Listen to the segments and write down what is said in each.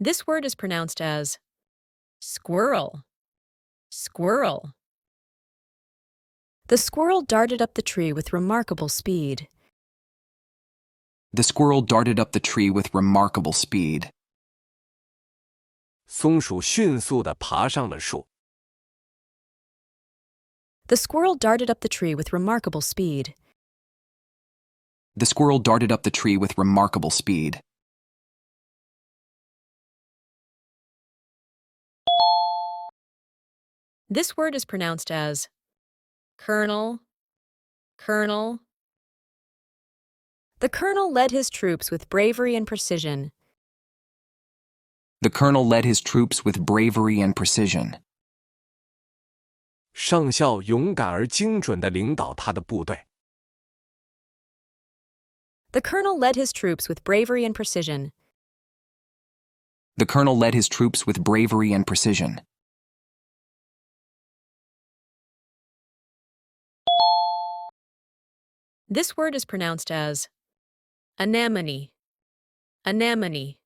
This word is pronounced as squirrel, squirrel. The squirrel darted up the tree with remarkable speed. The squirrel darted up the tree with remarkable speed. 松鼠迅速地爬上了树。The squirrel darted up the tree with remarkable speed. The squirrel darted up the tree with remarkable speed. This word is pronounced as colonel, colonel. The colonel led his troops with bravery and precision. The colonel led his troops with bravery and precision. 上校勇敢而精准地领导他的部队。The colonel led his troops with bravery and precision. The colonel led his troops with bravery and precision. This word is pronounced as anemone, anemone.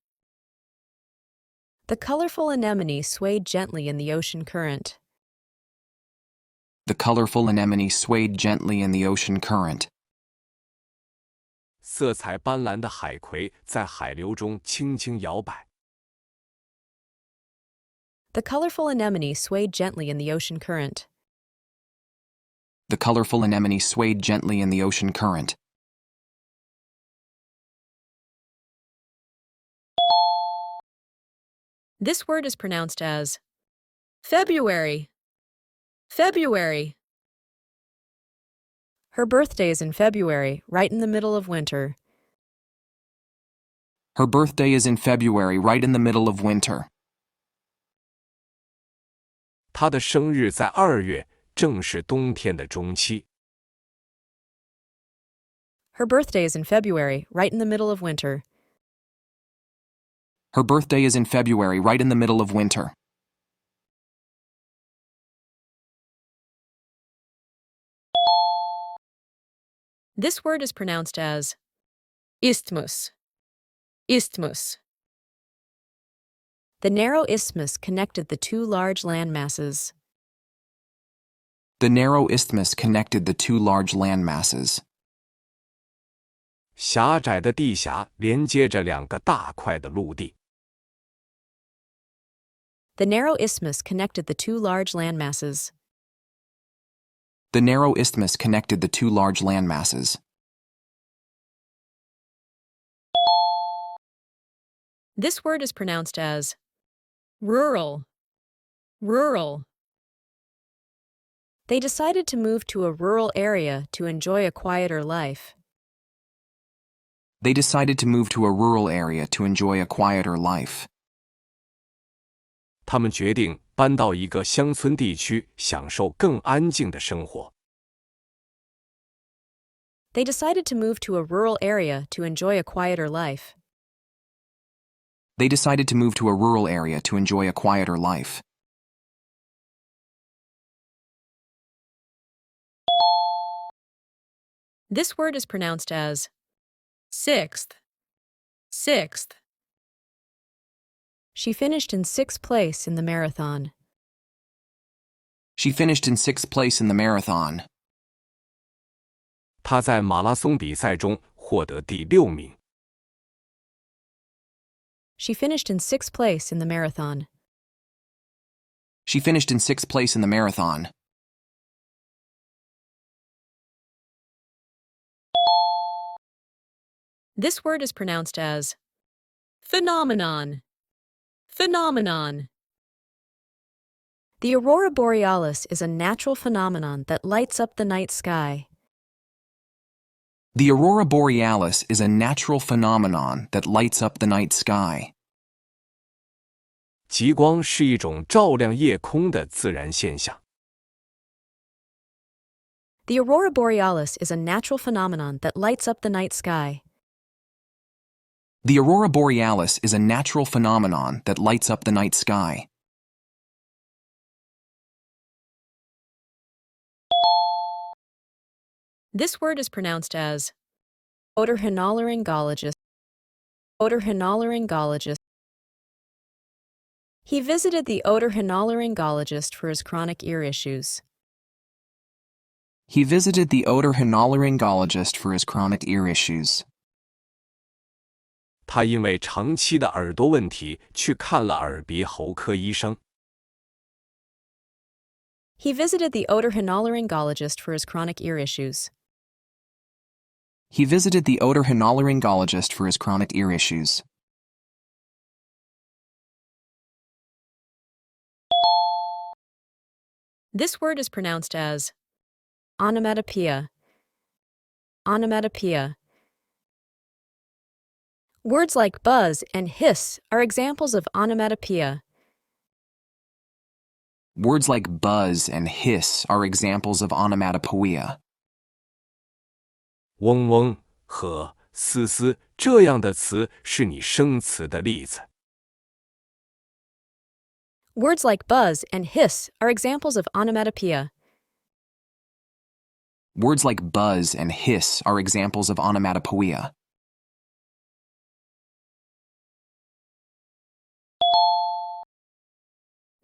The colorful anemone swayed gently in the ocean current. The colorful anemone swayed gently in the ocean current. 色彩斑斓的海葵在海流中轻轻摇摆。The colorful anemone swayed gently in the ocean current. The colorful anemone swayed gently in the ocean current. This word is pronounced as February, February. Her birthday is in February, right in the middle of winter. Her birthday is in February, right in the middle of winter. 她的生日在2月，正是冬天的中期。Her birthday is in February, right in the middle of winter. Her birthday is in February, right in the middle of winter. This word is pronounced as Isthmus, Isthmus. The narrow isthmus connected the two large land masses. The narrow isthmus connected the two large land masses. 狭窄的地峡连接着2个大块的陆地。The narrow isthmus connected the two large land masses. The narrow isthmus connected the two large land masses. This word is pronounced as rural, rural. They decided to move to a rural area to enjoy a quieter life. They decided to move to a rural area to enjoy a quieter life. 他们决定搬到一个乡村地区，享受更安静的生活。They decided to move to a rural area to enjoy a quieter life. They decided to move to a rural area to enjoy a quieter life. This word is pronounced as sixth, sixth. She finished in 6th place in the marathon. She finished in 6th place in the marathon. 她在马拉松比赛中获得第6名。She finished in 6th place in the marathon. She finished in 6th place in the marathon. This word is pronounced as phenomenon, phenomenon. The aurora borealis is a natural phenomenon that lights up the night sky. The aurora borealis is a natural phenomenon that lights up the night sky. 极光是一种照亮夜空的自然现象。The aurora borealis is a natural phenomenon that lights up the night sky. The aurora borealis is a natural phenomenon that lights up the night sky. This word is pronounced as Otorhinolaryngologist, Otorhinolaryngologist. He visited the Otorhinolaryngologist for his chronic ear issues. He visited the Otorhinolaryngologist for his chronic ear issues. 他因为长期的耳朵问题去看了耳鼻喉科医生。He visited the Otorhinolaryngologist for his chronic ear issues. He visited the Otorhinolaryngologist for his chronic ear issues. This word is pronounced as onomatopoeia. Onomatopoeia. Words like buzz and hiss are examples of onomatopoeia. Words like buzz and hiss are examples of onomatopoeia. 嗡嗡和嘶嘶这样的词是你生词的例子。Words like buzz and hiss are examples of onomatopoeia. Words like buzz and hiss are examples of onomatopoeia.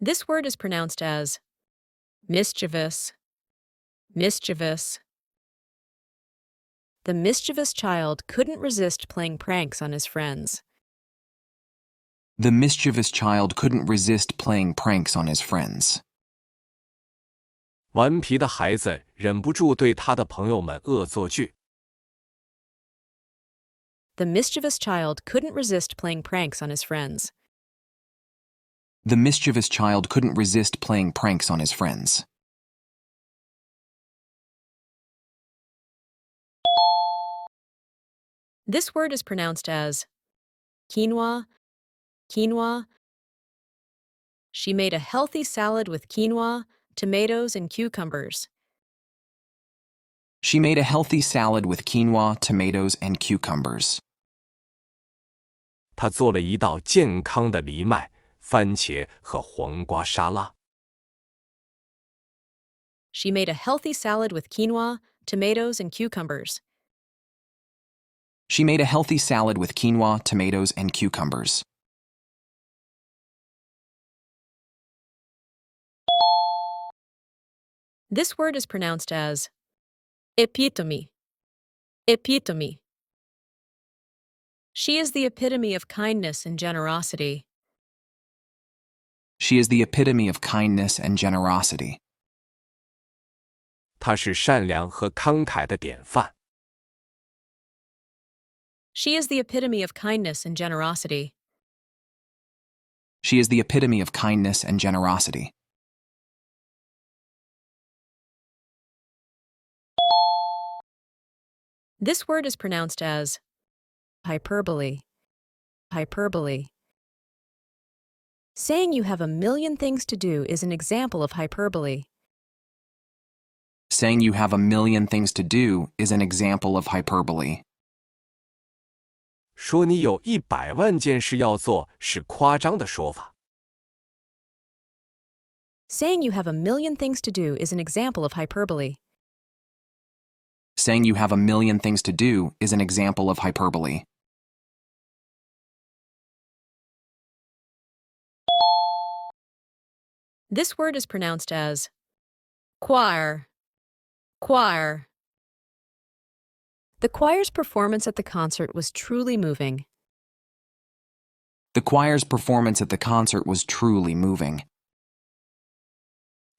This word is pronounced as mischievous. Mischievous. The mischievous child couldn't resist playing pranks on his friends. The mischievous child couldn't resist playing pranks on his friends. 顽皮的孩子忍不住对他的朋友们恶作剧。The mischievous child couldn't resist playing pranks on his friends. The mischievous child couldn't resist playing pranks on his friends. This word is pronounced as quinoa. Quinoa. She made a healthy salad with quinoa, tomatoes, and cucumbers. She made a healthy salad with quinoa, tomatoes, and cucumbers. 他做了一道健康的藜麦、番茄和黄瓜沙拉。She made a healthy salad with quinoa, tomatoes, and cucumbers. She made a healthy salad with quinoa, tomatoes, and cucumbers. This word is pronounced as epitome. Epitome. She is the epitome of kindness and generosity. She is the epitome of kindness and generosity. 她是善良和慷慨的典范。She is the epitome of kindness and generosity. She is the epitome of kindness and generosity. This word is pronounced as hyperbole. Hyperbole. Saying you have a million things to do is an example of hyperbole. Saying you have a million things to do is an example of hyperbole. 说你有100万件事要做是夸张的说法。Saying you have a million things to do is an example of hyperbole. Saying you have a million things to do is an example of hyperbole. This word is pronounced as choir. Choir. The choir's performance at the concert was truly moving. The choir's performance at the concert was truly moving.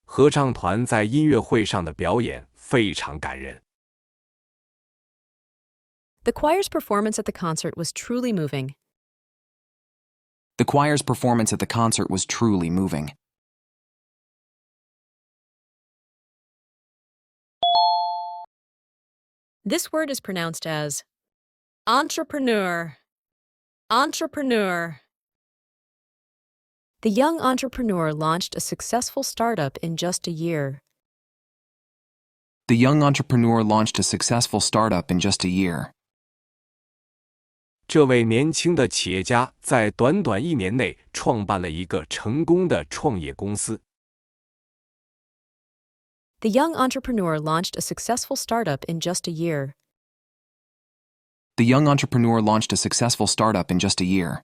合唱团在音乐会上的表演非常感人。The choir's performance at the concert was truly moving. The choir's performance at the concert was truly moving. This word is pronounced as entrepreneur. Entrepreneur. The young entrepreneur launched a successful startup in just a year. The young entrepreneur launched a successful startup in just a year. 这位年轻的企业家在短短1年内创办了一个成功的创业公司。The young entrepreneur launched a successful startup in just a year. The young entrepreneur launched a successful startup in just a year.